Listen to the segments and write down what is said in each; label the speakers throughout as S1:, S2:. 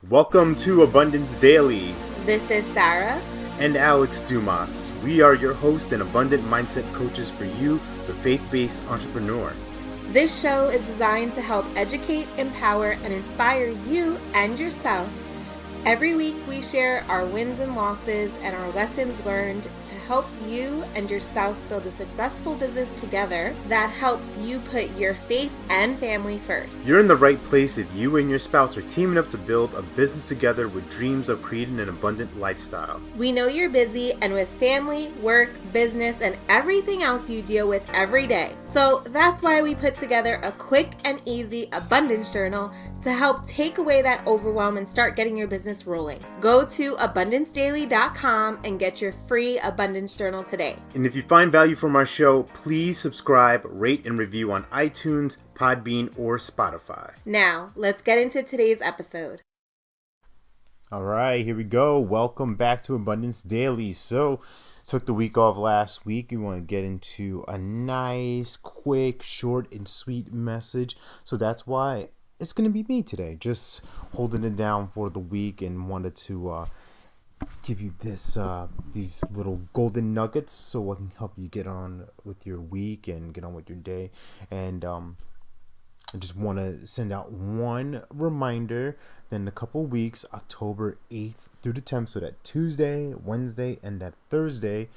S1: Welcome to Abundance Daily.
S2: This is Sarah
S1: and Alex Dumas. We are your host and abundant mindset coaches for you, the faith-based entrepreneur.
S2: This show is designed to help educate, empower, and inspire you and your spouse. Every week we share our wins and losses and our lessons learned to help you and your spouse build a successful business together that helps you put your faith and family first.
S1: You're in the right place if you and your spouse are teaming up to build a business together with dreams of creating an abundant lifestyle.
S2: We know you're busy and with family, work, business, and everything else you deal with every day. So that's why we put together a quick and easy abundance journal to help take away that overwhelm and start getting your business rolling. Go to abundancedaily.com and get your free abundance journal today.
S1: And if you find value from our show, please subscribe, rate, and review on iTunes, Podbean, or Spotify.
S2: Now, let's get into today's episode.
S1: All right, here we go. Welcome back to Abundance Daily. So, took the week off last week. We want to get into a nice, quick, short, and sweet message. So that's why it's going to be me today, just holding it down for the week, and wanted to give you these little golden nuggets so I can help you get on with your week and get on with your day. And I just want to send out one reminder that in a couple weeks, October 8th through the 10th, so that Tuesday, Wednesday, and that Thursday,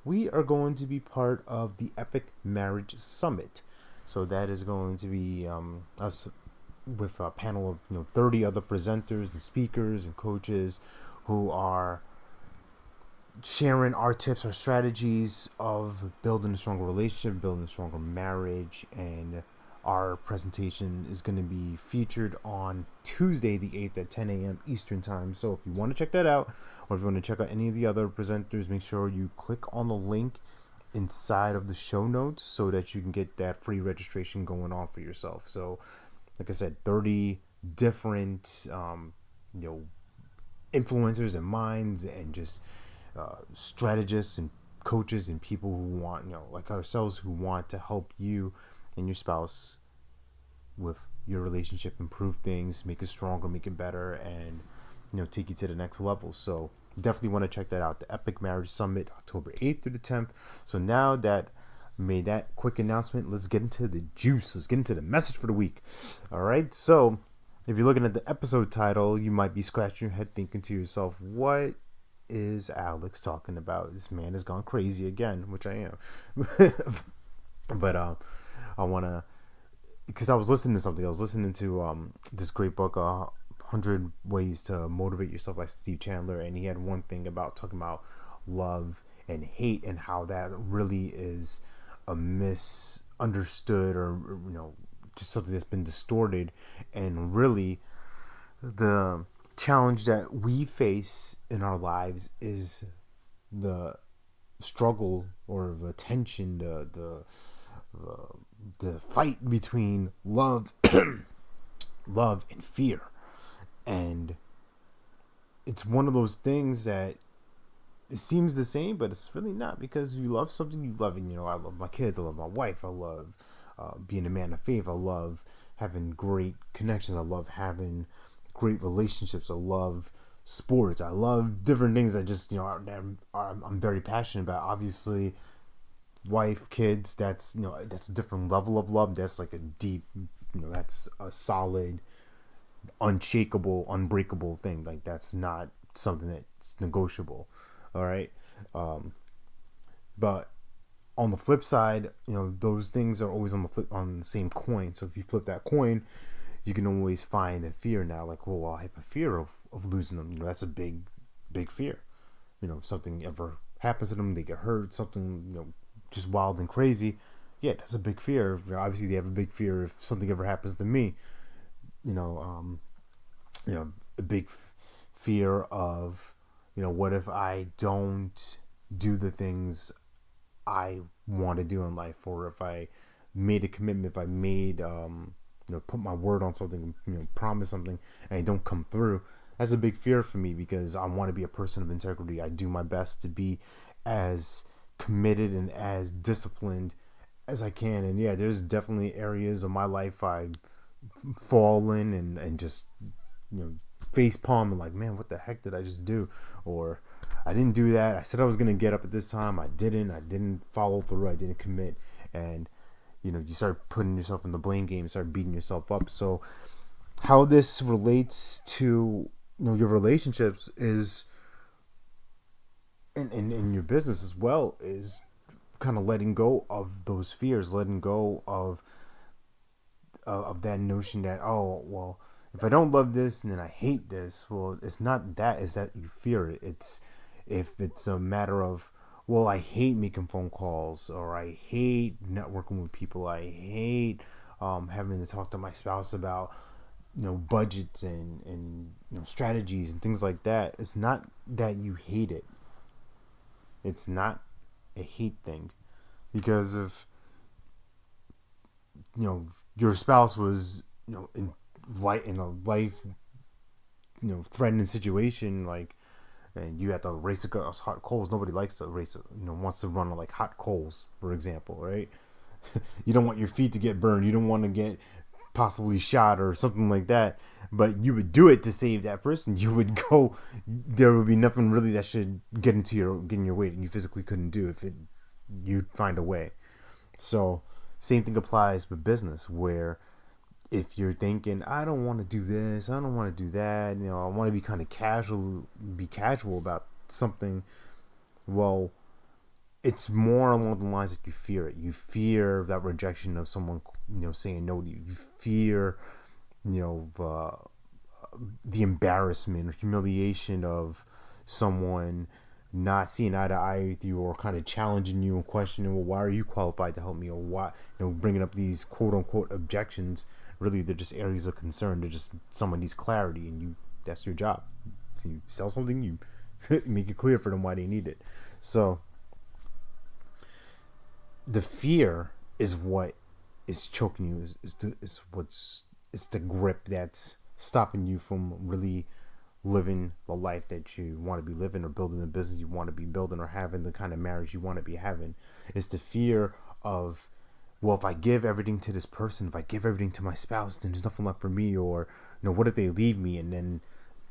S1: we are going to be part of the Epic Marriage Summit. So that is going to be us with a panel of 30 other presenters and speakers and coaches who are sharing our tips, our strategies of building a stronger relationship, building a stronger marriage. And our presentation is going to be featured on Tuesday the 8th at 10 a.m. Eastern Time. So if you want to check that out, or if you want to check out any of the other presenters, make sure you click on the link inside of the show notes so that you can get that free registration going on for yourself. So like I said, 30 different, influencers and minds and just strategists and coaches and people who want, like ourselves, who want to help you and your spouse with your relationship, improve things, make it stronger, make it better, and, take you to the next level. So definitely want to check that out. The Epic Marriage Summit, October 8th through the 10th. So now that made that quick announcement, let's get into the juice. Let's get into the message for the week. All right. So if you're looking at the episode title, you might be scratching your head thinking to yourself, what is Alex talking about? This man has gone crazy again, which I am. But I want to, because I was listening to something. I was listening to this great book, 100 Ways to Motivate Yourself by Steve Chandler. And he had one thing about talking about love and hate and how that really is a misunderstood or just something that's been distorted. And really the challenge that we face in our lives is the struggle or the tension, the fight between love love and fear. And it's one of those things that it seems the same, but it's really not, because you love something, you love it. I love my kids, I love my wife, I love being a man of faith, I love having great connections, I love having great relationships, I love sports, I love different things that just I'm very passionate about. Obviously, wife, kids, that's that's a different level of love. That's like a deep, that's a solid, unshakable, unbreakable thing. Like, that's not something that's negotiable. All right. But on the flip side, those things are always on the same coin. So if you flip that coin, you can always find the fear now. Like, well, I have a fear of losing them. That's a big fear. If something ever happens to them, they get hurt, something, just wild and crazy. Yeah, that's a big fear. Obviously, they have a big fear if something ever happens to me. A big fear of, what if I don't do the things I want to do in life, or if I made a commitment, if I made, put my word on something, promise something, and I don't come through. That's a big fear for me, because I want to be a person of integrity. I do my best to be as committed and as disciplined as I can. And yeah, there's definitely areas of my life I've fallen and just face palm and like, man, what the heck did I just do? Or I didn't do that. I said I was gonna get up at this time. I didn't follow through. I didn't commit. And you start putting yourself in the blame game, start beating yourself up. So how this relates to your relationships is, in your business as well, is kind of letting go of those fears, letting go of that notion that, oh well, if I don't love this and then I hate this, well, it's not that, it's that you fear it. If it's a matter of, well, I hate making phone calls, or I hate networking with people, I hate having to talk to my spouse about budgets and strategies and things like that. It's not that you hate it. It's not a hate thing, because if your spouse was in a life threatening situation, like, and you have to race across hot coals. Nobody likes to race, wants to run on like hot coals, for example, right? You don't want your feet to get burned. You don't want to get possibly shot or something like that. But you would do it to save that person. You would go. There would be nothing really that should get in your way that you physically couldn't do. You'd find a way. So same thing applies with business, where if you're thinking, I don't want to do this, I don't want to do that, I want to be kind of casual about something, well, it's more along the lines that you fear it. You fear that rejection of someone, saying no to you. You fear, the embarrassment or humiliation of someone not seeing eye to eye with you, or kind of challenging you and questioning, well, why are you qualified to help me? Or why, bringing up these quote unquote objections. Really, they're just areas of concern. They're just someone needs clarity, and that's your job. So you sell something, you make it clear for them why they need it. So the fear is what is choking you, it's the grip that's stopping you from really living the life that you want to be living, or building the business you want to be building, or having the kind of marriage you want to be having. It's the fear of, well, if I give everything to this person, if I give everything to my spouse, then there's nothing left for me. Or what if they leave me and then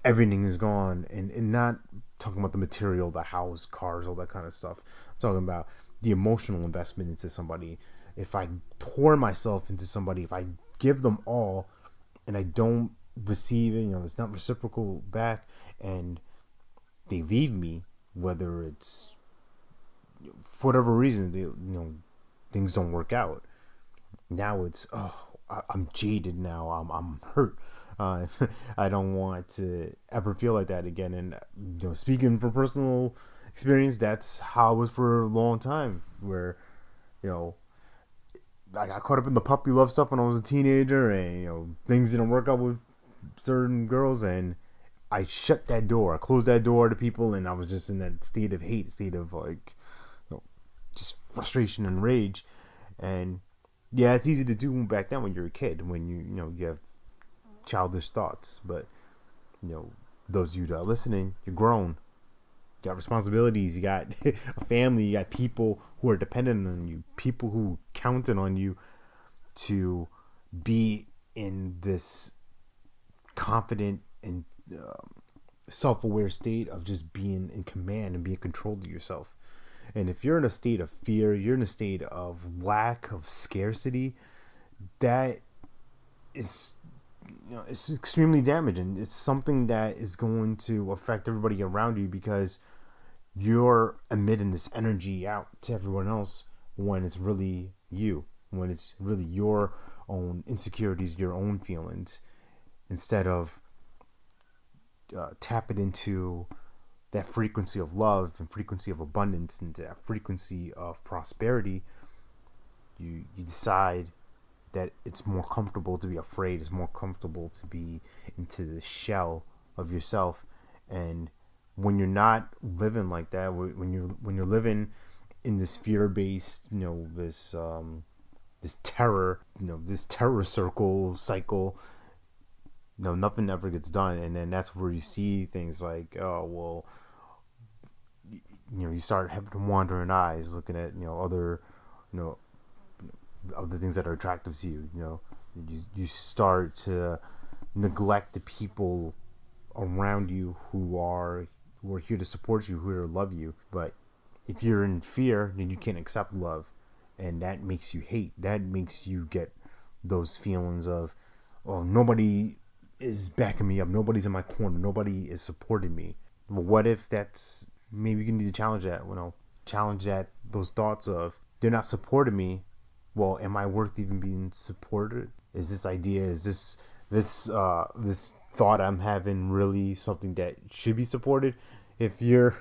S1: everything is gone? And not talking about the material, the house, cars, all that kind of stuff. I'm talking about the emotional investment into somebody. If I pour myself into somebody, if I give them all and I don't receive it, it's not reciprocal back, and they leave me, whether it's for whatever reason, things don't work out. Now it's, I'm jaded now. I'm hurt. I don't want to ever feel like that again. And speaking from personal experience, that's how it was for a long time. Where I got caught up in the puppy love stuff when I was a teenager, and things didn't work out with certain girls, and I shut that door. I closed that door to people, and I was just in that state of hate, state of like, just frustration and rage. And yeah, it's easy to do back then when you're a kid, when you have childish thoughts. But those of you that are listening, you're grown. You got responsibilities. You got a family. You got people who are dependent on you. People who counted on you to be in this confident and self-aware state of just being in command and being controlled of yourself. And if you're in a state of fear, you're in a state of lack, of scarcity, that is, it's extremely damaging. It's something that is going to affect everybody around you, because you're emitting this energy out to everyone else when it's really you, when it's really your own insecurities, your own feelings, instead of tapping into that frequency of love and frequency of abundance and that frequency of prosperity. You decide that it's more comfortable to be afraid. It's more comfortable to be into the shell of yourself. And when you're not living like that, when you're living in this fear-based, this terror, this terror cycle, nothing ever gets done. And then that's where you see things like, oh well, you start having wandering eyes, looking at other things that are attractive to you. You start to neglect the people around you who are here to support you, who are here to love you. But if you're in fear, then you can't accept love, and that makes you hate. That makes you get those feelings of, oh, nobody is backing me up, nobody's in my corner, nobody is supporting me. But what if that's, maybe you need to challenge that, challenge those thoughts of, they're not supporting me. Well, am I worth even being supported? Is this idea, is this thought I'm having really something that should be supported? If you're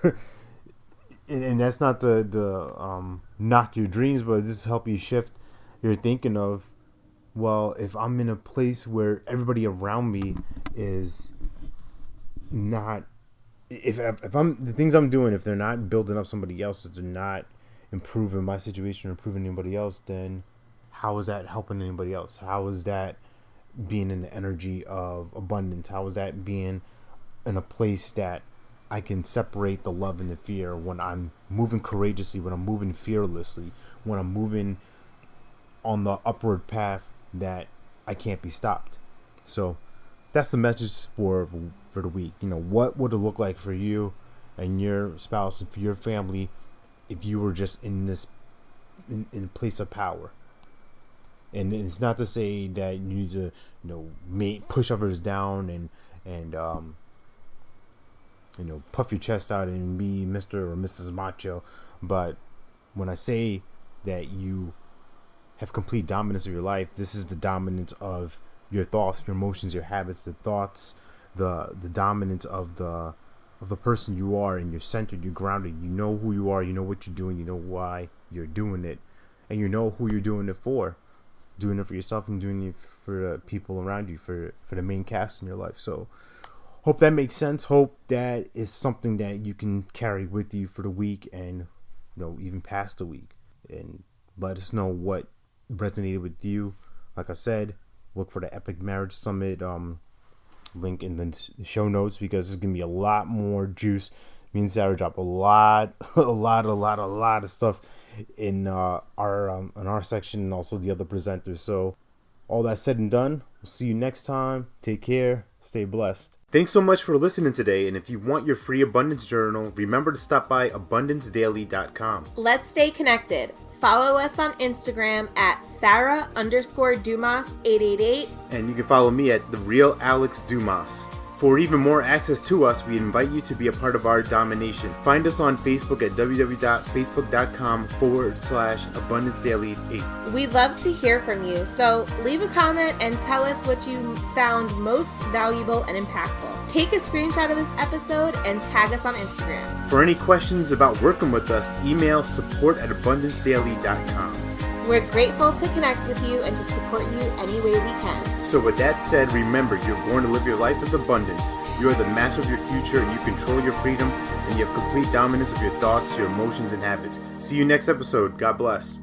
S1: and that's not the knock your dreams, but this help you shift your thinking of, well, if I'm in a place where everybody around me is not, if I'm, the things I'm doing, if they're not building up somebody else, if they're not improving my situation or improving anybody else, then how is that helping anybody else? How is that being in the energy of abundance? How is that being in a place that I can separate the love and the fear when I'm moving courageously, when I'm moving fearlessly, when I'm moving on the upward path that I can't be stopped? So that's the message for the week. What would it look like for you and your spouse and for your family if you were just in this in a place of power? And it's not to say that you need to push others down and puff your chest out and be Mr. or Mrs. Macho. But when I say that you have complete dominance of your life, this is the dominance of your thoughts, your emotions, your habits, the thoughts, the dominance of the person you are, and you're centered, you're grounded, you know who you are, you know what you're doing, you know why you're doing it, and you know who you're doing it for. Doing it for yourself and doing it for the people around you, for the main cast in your life. So hope that makes sense. Hope that is something that you can carry with you for the week and even past the week. And let us know what resonated with you. Like I said, look for the Epic Marriage Summit link in the show notes, because there's gonna be a lot more juice. Me and Sarah drop a lot of stuff in our section, and also the other presenters. So all that said and done, we'll see you next time. Take care, stay blessed. Thanks so much for listening today, and if you want your free abundance journal, remember to stop by abundancedaily.com.
S2: Let's stay connected. Follow us on Instagram at Sarah_Dumas888.
S1: And you can follow me at TheRealAlexDumas. For even more access to us, we invite you to be a part of our domination. Find us on Facebook at www.facebook.com/AbundanceDaily8.
S2: We'd love to hear from you, so leave a comment and tell us what you found most valuable and impactful. Take a screenshot of this episode and tag us on Instagram.
S1: For any questions about working with us, email support@abundancedaily.com.
S2: We're grateful to connect with you and to support you any way we can.
S1: So with that said, remember, you're born to live your life with abundance. You are the master of your future, and you control your freedom, and you have complete dominance of your thoughts, your emotions, and habits. See you next episode. God bless.